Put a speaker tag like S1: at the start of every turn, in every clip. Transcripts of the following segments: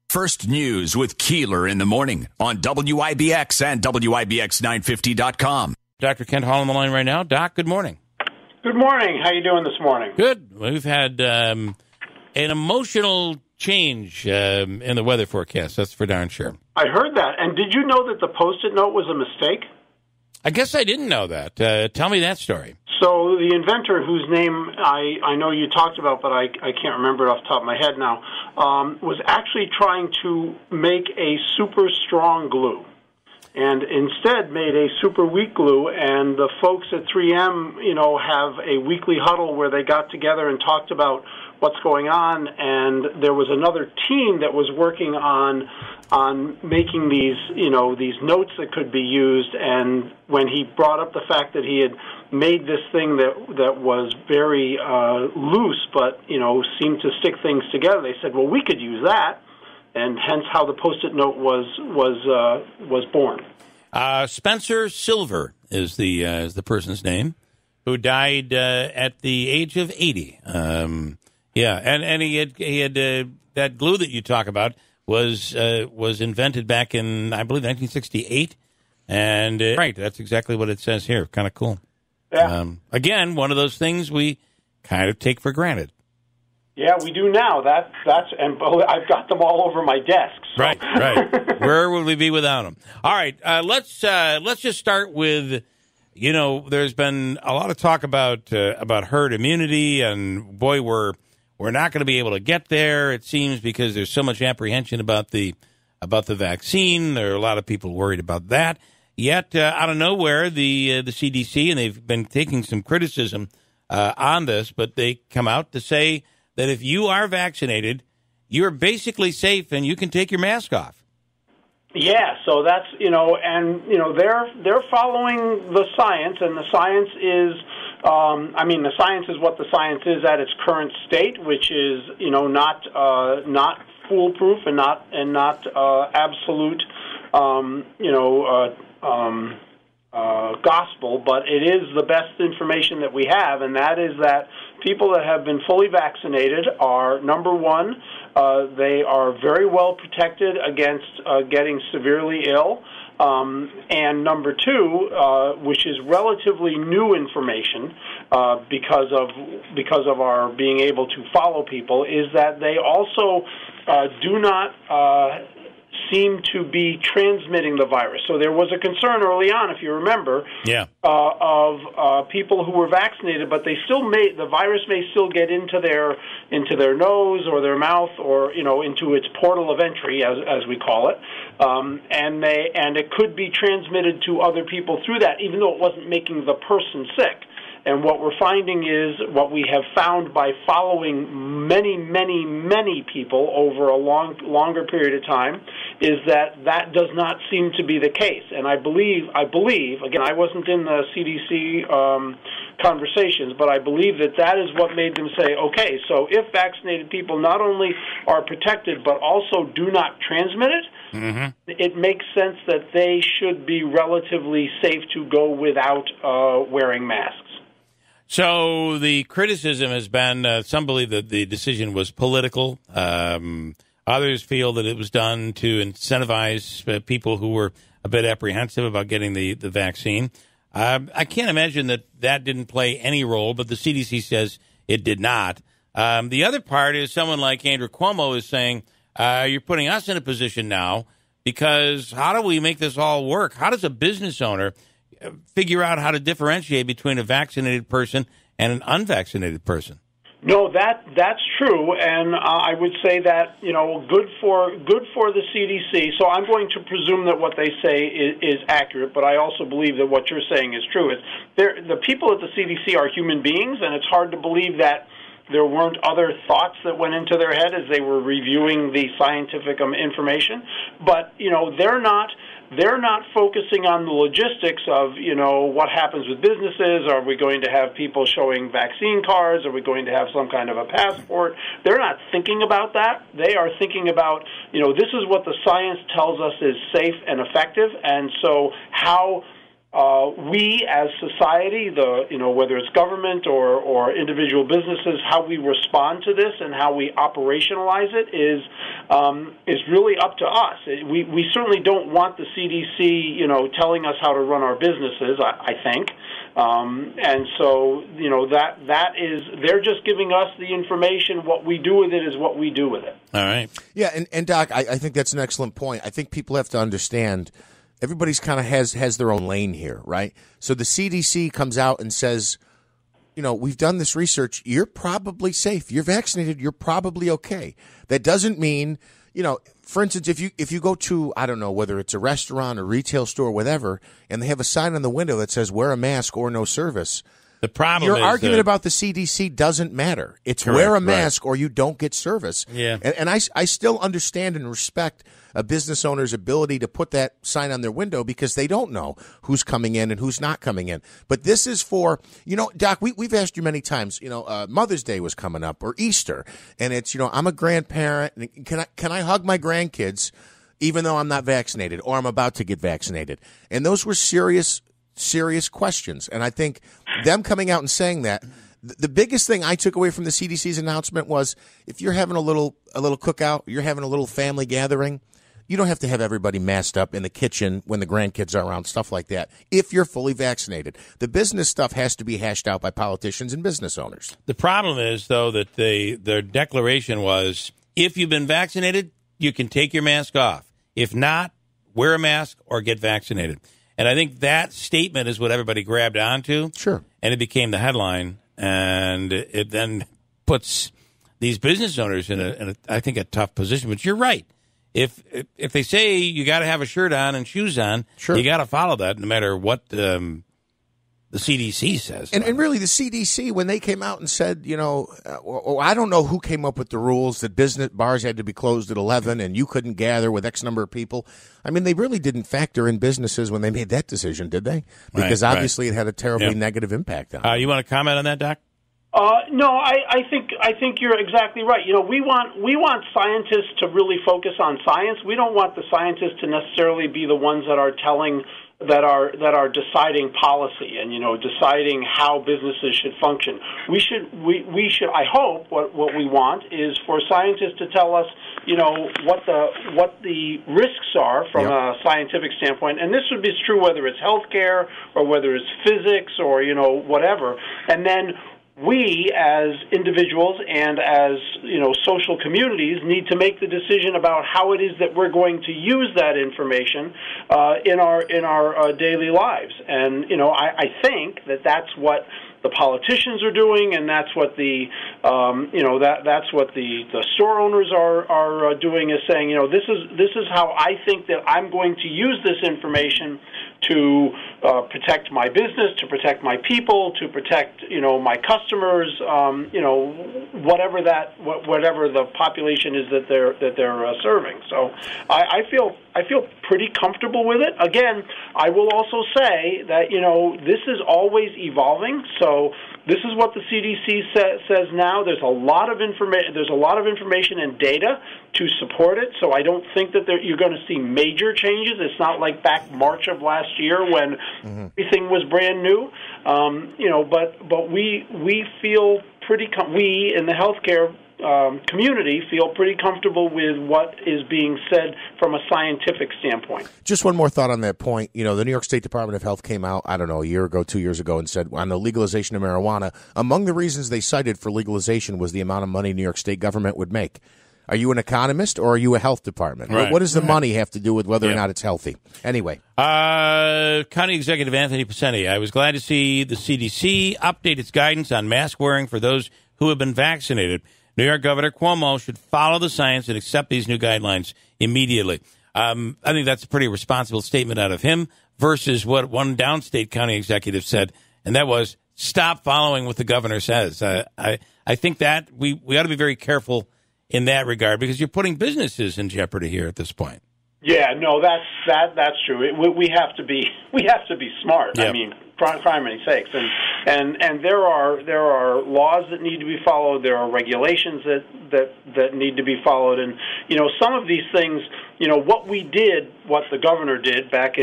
S1: First News with Keeler in the morning on WIBX and WIBX950.com.
S2: Dr. Kent Hall on the line right now. Doc, good morning.
S3: Good morning. How you doing this morning?
S2: Good. We've had an emotional change in the weather forecast. That's for darn sure.
S3: I heard that. And did you know that the Post-it note was a mistake?
S2: I guess I didn't know that. Tell me that story.
S3: So the inventor, whose name I know you talked about, but I can't remember it off the top of my head now, was actually trying to make a super strong glue, and instead made a super weak glue. And the folks at 3M, have a weekly huddle where they got together and talked about what's going on. And there was another team that was working on making these notes that could be used. And when he brought up the fact that he had made this thing that was very loose, but seemed to stick things together, they said, well, we could use that, and hence how the Post-it note was born.
S2: Spencer Silver is the person's name, who died at the age of 80. And he had that glue that you talk about was invented back in, I believe, 1968. And right, that's exactly what it says here. Kind of cool.
S3: Yeah.
S2: Again, one of those things we kind of take for granted.
S3: Yeah, we do now. And I've got them all over my desk. So.
S2: Right. Where would we be without them? All right, let's just start with, there's been a lot of talk about herd immunity, and boy, we're not going to be able to get there, it seems, because there's so much apprehension about the vaccine. There are a lot of people worried about that. Yet, out of nowhere, the CDC, and they've been taking some criticism on this, but they come out to say that if you are vaccinated, you're basically safe and you can take your mask off.
S3: Yeah, so that's, they're following the science, and the science is, the science is what the science is at its current state, which is, not foolproof and not absolute, gospel, but it is the best information that we have, and that is that people that have been fully vaccinated are, number one, they are very well protected against getting severely ill, and number two, which is relatively new information because of our being able to follow people, is that they also do not seem to be transmitting the virus. So there was a concern early on, if you remember, of people who were vaccinated, but the virus may still get into their nose or their mouth, or into its portal of entry, as we call it, and it could be transmitted to other people through that, even though it wasn't making the person sick. And what we're finding is, what we have found by following many, many, many people over a longer period of time, is that does not seem to be the case. And I believe, again, I wasn't in the CDC conversations, but I believe that is what made them say, okay, so if vaccinated people not only are protected but also do not transmit it, it makes sense that they should be relatively safe to go without wearing masks.
S2: So the criticism has been, some believe that the decision was political. Others feel that it was done to incentivize people who were a bit apprehensive about getting the vaccine. I can't imagine that didn't play any role, but the CDC says it did not. The other part is someone like Andrew Cuomo is saying, you're putting us in a position now, because how do we make this all work? How does a business owner figure out how to differentiate between a vaccinated person and an unvaccinated person?
S3: No, that's true, and I would say that good for the CDC. So I'm going to presume that what they say is accurate, but I also believe that what you're saying is true. The people at the CDC are human beings, and it's hard to believe that there weren't other thoughts that went into their head as they were reviewing the scientific information. But they're not focusing on the logistics of, what happens with businesses. Are we going to have people showing vaccine cards? Are we going to have some kind of a passport? They're not thinking about that. They are thinking about, this is what the science tells us is safe and effective, and so how we as society, whether it's government or individual businesses, how we respond to this and how we operationalize it is really up to us. We certainly don't want the CDC, telling us how to run our businesses, I think. And so, that is, they're just giving us the information. What we do with it is what we do with it.
S2: All right.
S4: Yeah, and Doc, I think that's an excellent point. I think people have to understand everybody's kind of has their own lane here, right? So the CDC comes out and says, we've done this research. You're probably safe. You're vaccinated. You're probably okay. That doesn't mean, for instance, if you go to, I don't know, whether it's a restaurant or retail store, whatever, and they have a sign on the window that says wear a mask or no service.
S2: The problem
S4: Your
S2: is
S4: argument about the CDC doesn't matter. It's
S2: correct,
S4: wear a mask or you don't get service.
S2: Yeah.
S4: And I still understand and respect a business owner's ability to put that sign on their window because they don't know who's coming in and who's not coming in. But this is for, Doc, we've asked you many times, Mother's Day was coming up or Easter. And it's, I'm a grandparent. And can I hug my grandkids even though I'm not vaccinated or I'm about to get vaccinated? And those were serious questions. And I think them coming out and saying that, the biggest thing I took away from the CDC's announcement was if you're having a little cookout, you're having a little family gathering, you don't have to have everybody masked up in the kitchen when the grandkids are around, stuff like that, if you're fully vaccinated. The business stuff has to be hashed out by politicians and business owners.
S2: The problem is, though, that their declaration was, if you've been vaccinated, you can take your mask off. If not, wear a mask or get vaccinated. And I think that statement is what everybody grabbed onto.
S4: Sure.
S2: And it became the headline. And it then puts these business owners in I think, a tough position. But you're right. If they say you got to have a shirt on and shoes on,
S4: sure,
S2: you got to follow that no matter what the CDC says.
S4: And really, the CDC, when they came out and said, I don't know who came up with the rules that business bars had to be closed at 11 and you couldn't gather with X number of people. I mean, they really didn't factor in businesses when they made that decision, did they? Because obviously it had a terribly negative impact on them.
S2: You want to comment on that, Doc?
S3: No, I think you're exactly right. We want scientists to really focus on science. We don't want the scientists to necessarily be the ones that are deciding policy and deciding how businesses should function. We should. I hope what we want is for scientists to tell us what the risks are from a scientific standpoint, and this would be true whether it's healthcare or whether it's physics or whatever, and then we as individuals and as social communities need to make the decision about how it is that we're going to use that information in our daily lives. And I think that's what the politicians are doing, and that's what the that's what the store owners are doing, is saying this is how I think that I'm going to use this information to protect my business, to protect my people, to protect my customers, whatever the population is that they're serving. So I feel pretty comfortable with it. Again, I will also say that this is always evolving. So this is what the CDC says now. There's a lot of information. There's a lot of information and data to support it. So I don't think that you're going to see major changes. It's not like back March of last year when everything was brand new. But we feel pretty. We in the healthcare community feel pretty comfortable with what is being said from a scientific standpoint.
S4: Just one more thought on that point. The New York State Department of Health came out, I don't know, a year ago, 2 years ago, and said on the legalization of marijuana, among the reasons they cited for legalization was the amount of money New York State government would make. Are you an economist or are you a health department?
S2: Right.
S4: What does the money have to do with whether or not it's healthy? Anyway.
S2: County Executive Anthony Pacini, I was glad to see the CDC update its guidance on mask wearing for those who have been vaccinated. New York Governor Cuomo should follow the science and accept these new guidelines immediately. I think that's a pretty responsible statement out of him versus what one downstate county executive said, and that was stop following what the governor says. I think that we ought to be very careful in that regard because you're putting businesses in jeopardy here at this point.
S3: Yeah, no, that's true. We have to be smart. Yep. I mean, crime sakes, and there are laws that need to be followed. There are regulations that need to be followed, and some of these things, what the governor did back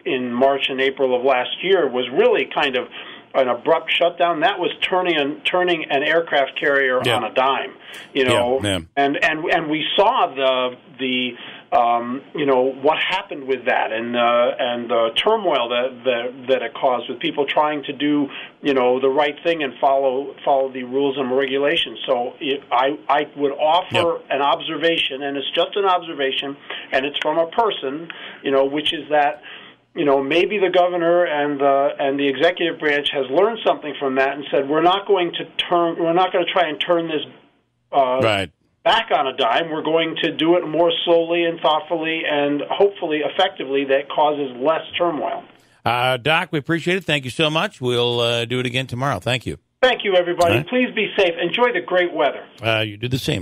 S3: in March and April of last year was really kind of an abrupt shutdown. That was turning an aircraft carrier on a dime, and we saw the what happened with that, and the turmoil that it caused with people trying to do the right thing and follow the rules and regulations. So I would offer an observation, and it's just an observation, and it's from a person, which is that maybe the governor and the executive branch has learned something from that and said we're not going to try and turn this back on a dime. We're going to do it more slowly and thoughtfully and hopefully effectively that causes less turmoil.
S2: Doc, we appreciate it. Thank you so much. We'll do it again tomorrow. Thank you.
S3: Thank you, everybody.
S2: Right.
S3: Please be safe. Enjoy the great weather.
S2: You do the same.